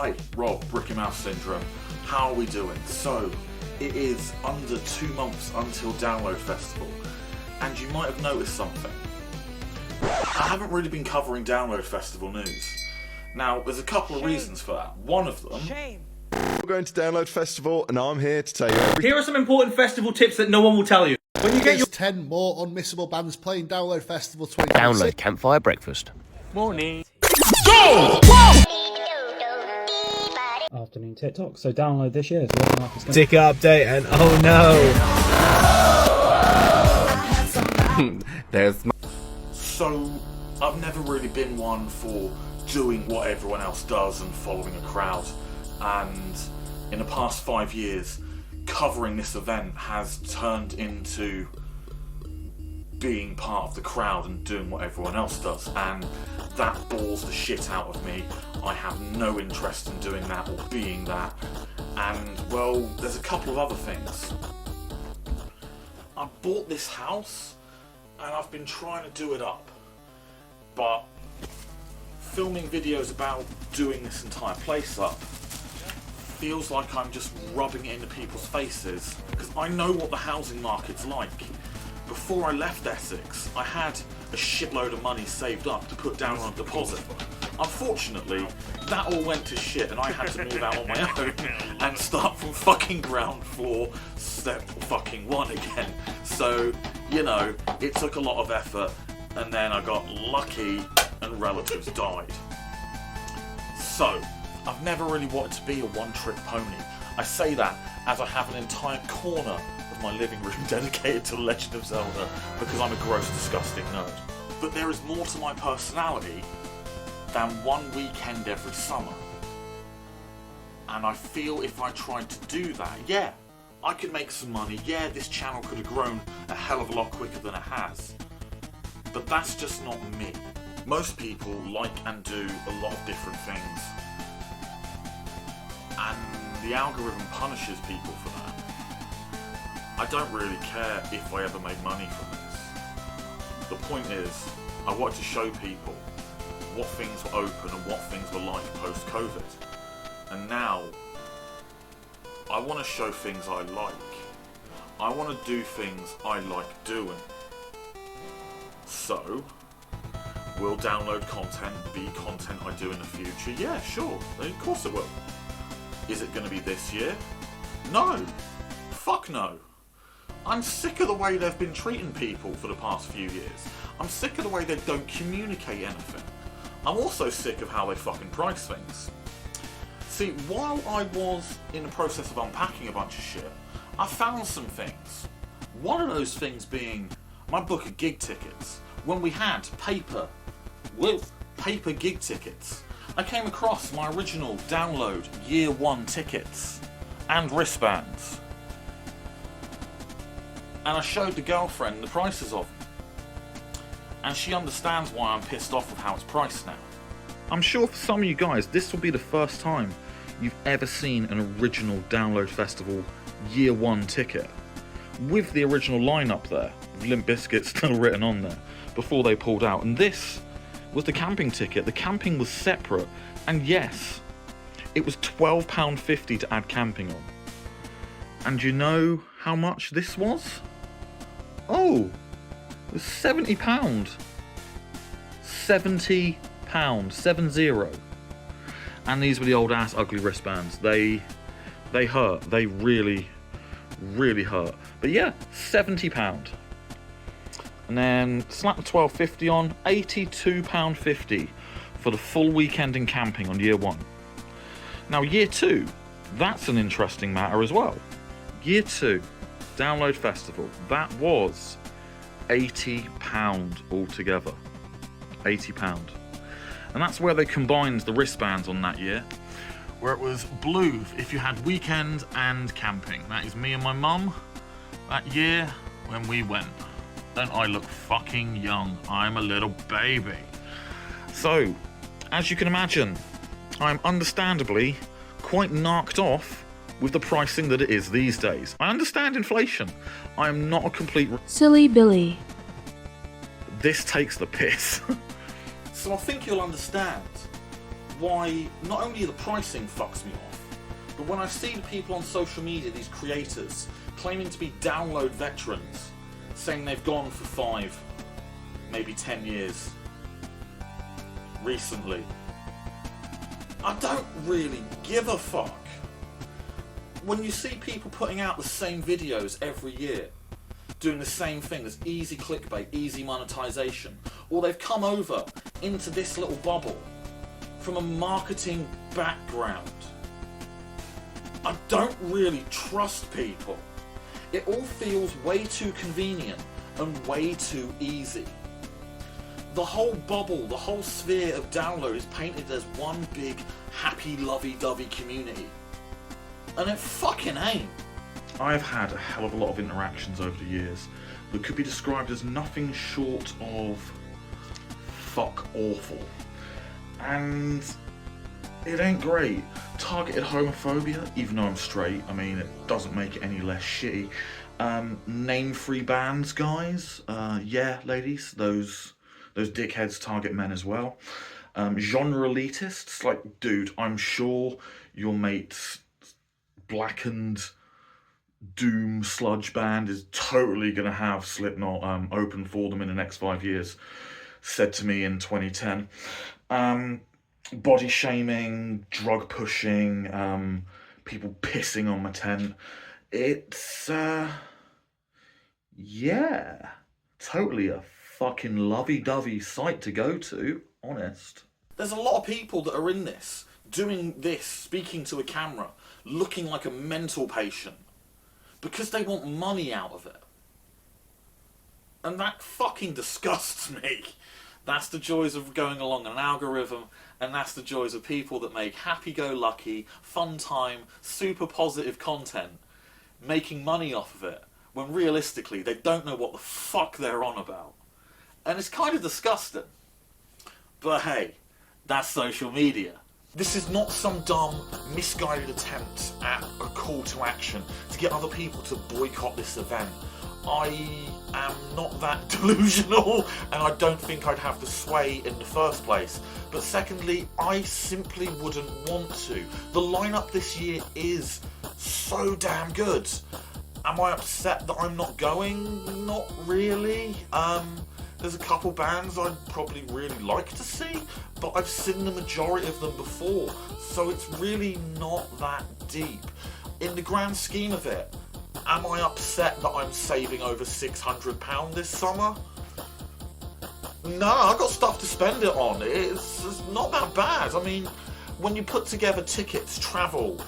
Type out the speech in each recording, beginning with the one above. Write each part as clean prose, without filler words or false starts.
Hi, Rob, Bricky Mouse Syndrome. How are we doing? So, it is under 2 months until Download Festival, and you might have noticed something. I haven't really been covering Download Festival news. Now, there's a couple of reasons for that. One of them... We're going to Download Festival, and I'm here to tell you everything. Here are some important festival tips that no one will tell you. When you get your 10 more unmissable bands playing Download Festival 2026. Download Campfire Breakfast. morning. Afternoon TikTok. So download this year. So looking like it's gonna... Ticket update and oh no. There's my... So, I've never really been one for doing what everyone else does and following a crowd. And in the past 5 years, covering this event has turned into being part of the crowd and doing what everyone else does, and that bores the shit out of me. I have no interest in doing that or being that. And well, there's a couple of other things. I bought this house and I've been trying to do it up, but filming videos about doing this entire place up feels like I'm just rubbing it into people's faces, because I know what the housing market's like. Before I left Essex, I had a shitload of money saved up to put down on a deposit. Unfortunately, that all went to shit and I had to move out on my own and start from fucking ground floor, step fucking one again. So, you know, it took a lot of effort, and then I got lucky and relatives died. So, I've never really wanted to be a one-trick pony. I say that as I have an entire corner of my living room dedicated to The Legend of Zelda because I'm a gross, disgusting nerd. But there is more to my personality than one weekend every summer. And I feel if I tried to do that, yeah, I could make some money. Yeah, this channel could have grown a hell of a lot quicker than it has. But that's just not me. Most people like and do a lot of different things, and the algorithm punishes people for that. I don't really care if I ever make money from this. The point is, I wanted to show people what things were open and what things were like post-COVID. And now, I want to show things I like. I want to do things I like doing. So, will download content be content I do in the future? Yeah, sure. Of course it will. Is it going to be this year? No. Fuck no. I'm sick of the way they've been treating people for the past few years. I'm sick of the way they don't communicate anything. I'm also sick of how they fucking price things. See, while I was in the process of unpacking a bunch of shit, I found some things. One of those things being my book of gig tickets. When we had paper gig tickets, I came across my original Download Year 1 tickets and wristbands. And I showed the girlfriend the prices of them. And she understands why I'm pissed off with how it's priced now. I'm sure for some of you guys, this will be the first time you've ever seen an original Download Festival Year 1 ticket, with the original lineup there, with Limp Bizkit still written on there, before they pulled out. And this was the camping ticket. The camping was separate, and yes, it was £12.50 to add camping on. And you know how much this was? Oh, it was £70. £70, 70. And these were the old ass ugly wristbands. They hurt. They really, really hurt. But yeah, £70. And then slap the £12.50 on, £82.50 for the full weekend in camping on Year 1. Now Year 2, that's an interesting matter as well. Year 2, Download Festival, that was £80 altogether. £80. And that's where they combined the wristbands on that year, where it was blue if you had weekend and camping. That is me and my mum that year when we went. Don't I look fucking young? I'm a little baby. So, as you can imagine, I'm understandably quite narked off with the pricing that it is these days. I understand inflation. I am not a complete... Silly Billy. This takes the piss. So I think you'll understand why not only the pricing fucks me off, but when I see the people on social media, these creators, claiming to be download veterans, saying they've gone for 5, maybe 10 years recently, I don't really give a fuck. When you see people putting out the same videos every year, doing the same thing, there's easy clickbait, easy monetization, or they've come over into this little bubble from a marketing background, I don't really trust people. It all feels way too convenient and way too easy. The whole bubble, the whole sphere of download is painted as one big, happy, lovey-dovey community. And it fucking ain't. I've had a hell of a lot of interactions over the years that could be described as nothing short of fuck awful. And it ain't great. Targeted homophobia, even though I'm straight, I mean, it doesn't make it any less shitty. Name-free bands, guys. Yeah, ladies, those dickheads target men as well. Genre elitists, like, dude, I'm sure your mate's blackened doom sludge band is totally going to have Slipknot open for them in the next 5 years, said to me in 2010. Body shaming, drug pushing, people pissing on my tent. It's, yeah, totally a fucking lovey-dovey sight to go to, honest. There's a lot of people that are in this, doing this, speaking to a camera, looking like a mental patient, because they want money out of it. And that fucking disgusts me. That's the joys of going along an algorithm, and that's the joys of people that make happy-go-lucky, fun time, super positive content, making money off of it, when realistically they don't know what the fuck they're on about. And it's kind of disgusting. But hey, that's social media. This is not some dumb, misguided attempt at a call to action to get other people to boycott this event. I am not that delusional, and I don't think I'd have the sway in the first place. But secondly, I simply wouldn't want to. The lineup this year is so damn good. Am I upset that I'm not going? Not really. There's a couple bands I'd probably really like to see, but I've seen the majority of them before, so it's really not that deep. In the grand scheme of it, am I upset that I'm saving over £600 this summer? No, I've got stuff to spend it on. It's not that bad. I mean, when you put together tickets, travel,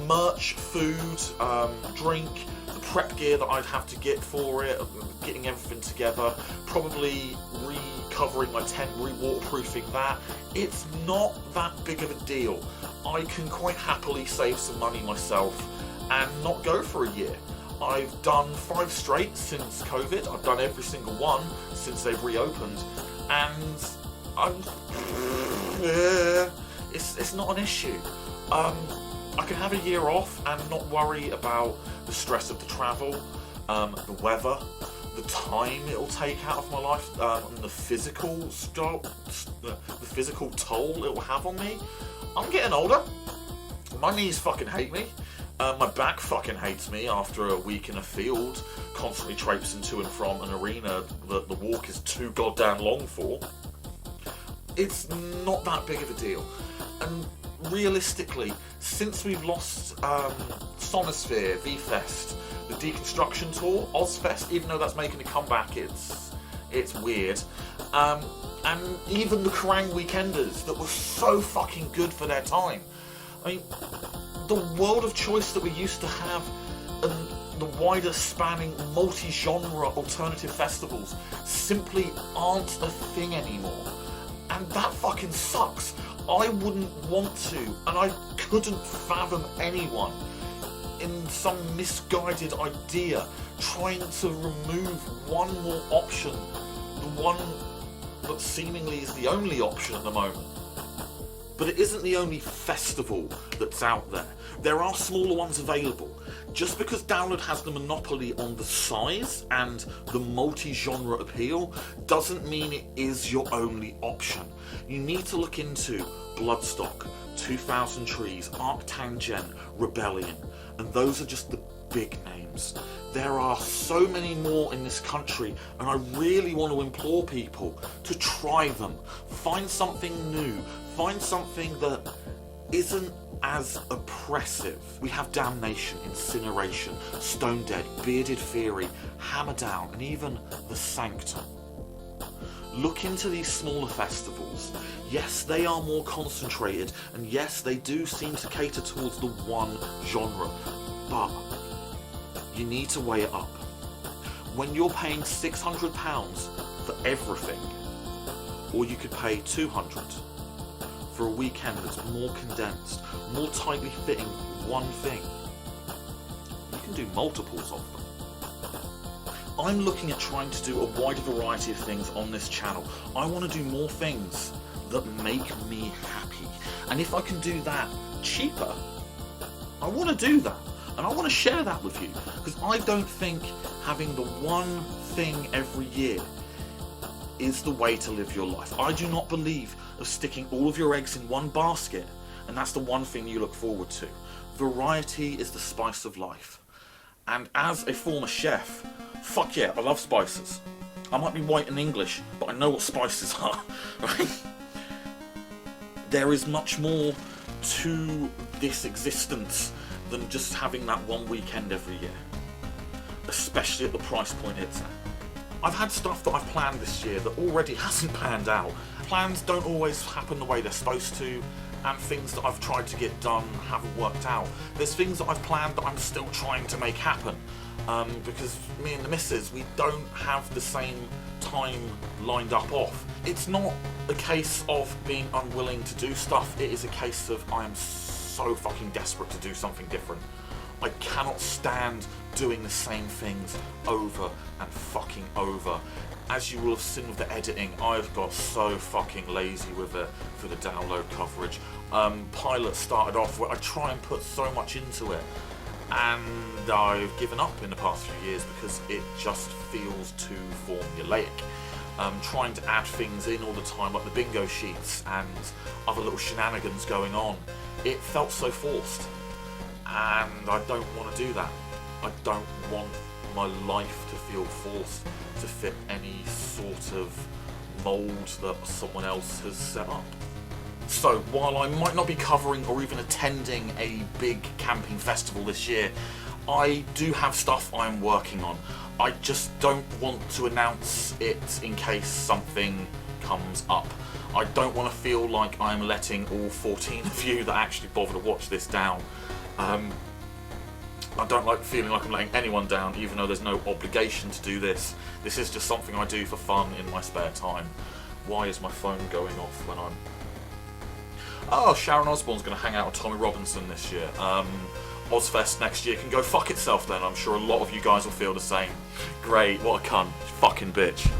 merch, food, drink, the prep gear that I'd have to get for it, getting everything together, probably recovering my tent, re-waterproofing that, it's not that big of a deal. I can quite happily save some money myself and not go for a year. I've done 5 straight since COVID. I've done every single one since they've reopened, and it's not an issue. I can have a year off and not worry about the stress of the travel, the weather, the time it'll take out of my life, and the physical toll it will have on me. I'm getting older. My knees fucking hate me. My back fucking hates me after a week in a field, constantly traipsing to and from an arena that the walk is too goddamn long for. It's not that big of a deal. And realistically, since we've lost Sonosphere, V-Fest, the Deconstruction Tour, Ozfest, even though that's making a comeback, it's weird. And even the Kerrang Weekenders that were so fucking good for their time. I mean, the world of choice that we used to have and the wider spanning multi-genre alternative festivals simply aren't a thing anymore. And that fucking sucks. I wouldn't want to, and I couldn't fathom anyone in some misguided idea trying to remove one more option, the one that seemingly is the only option at the moment. But it isn't the only festival that's out there. There are smaller ones available. Just because Download has the monopoly on the size and the multi-genre appeal doesn't mean it is your only option. You need to look into Bloodstock, 2000 Trees, Arctangent, Rebellion, and those are just the big names. There are so many more in this country, and I really want to implore people to try them. Find something new. Find something that isn't as oppressive. We have Damnation, Incineration, Stone Dead, Bearded Fury, Hammer Down, and even The Sanctum. Look into these smaller festivals. Yes, they are more concentrated, and yes, they do seem to cater towards the one genre, but you need to weigh it up. When you're paying £600 for everything, or you could pay £200 for a weekend that's more condensed, more tightly fitting one thing, you can do multiples of them. I'm looking at trying to do a wider variety of things on this channel. I want to do more things that make me happy. And if I can do that cheaper, I want to do that. And I want to share that with you, because I don't think having the one thing every year is the way to live your life. I do not believe of sticking all of your eggs in one basket, and that's the one thing you look forward to. Variety is the spice of life. And as a former chef, fuck yeah, I love spices. I might be white and English, but I know what spices are, right? There is much more to this existence than just having that one weekend every year, especially at the price point it's at. I've had stuff that I've planned this year that already hasn't panned out. Plans don't always happen the way they're supposed to, and things that I've tried to get done haven't worked out. There's things that I've planned that I'm still trying to make happen, because me and the missus, we don't have the same time lined up off. It's not a case of being unwilling to do stuff, it is a case of I am so fucking desperate to do something different. I cannot stand doing the same things over and fucking over. As you will have seen with the editing, I've got so fucking lazy with it for the Download coverage. Pilot started off where I try and put so much into it, and I've given up in the past few years because it just feels too formulaic. Trying to add things in all the time, like the bingo sheets and other little shenanigans going on, it felt so forced, and I don't want to do that. I don't want my life to feel forced to fit any sort of mould that someone else has set up. So while I might not be covering or even attending a big camping festival this year, I do have stuff I'm working on. I just don't want to announce it in case something comes up. I don't want to feel like I'm letting all 14 of you that actually bother to watch this down. I don't like feeling like I'm letting anyone down, even though there's no obligation to do this. This is just something I do for fun in my spare time. Why is my phone going off when I'm... Oh, Sharon Osbourne's going to hang out with Tommy Robinson this year. Ozfest next year can go fuck itself then. I'm sure a lot of you guys will feel the same. Great, what a cunt. Fucking bitch.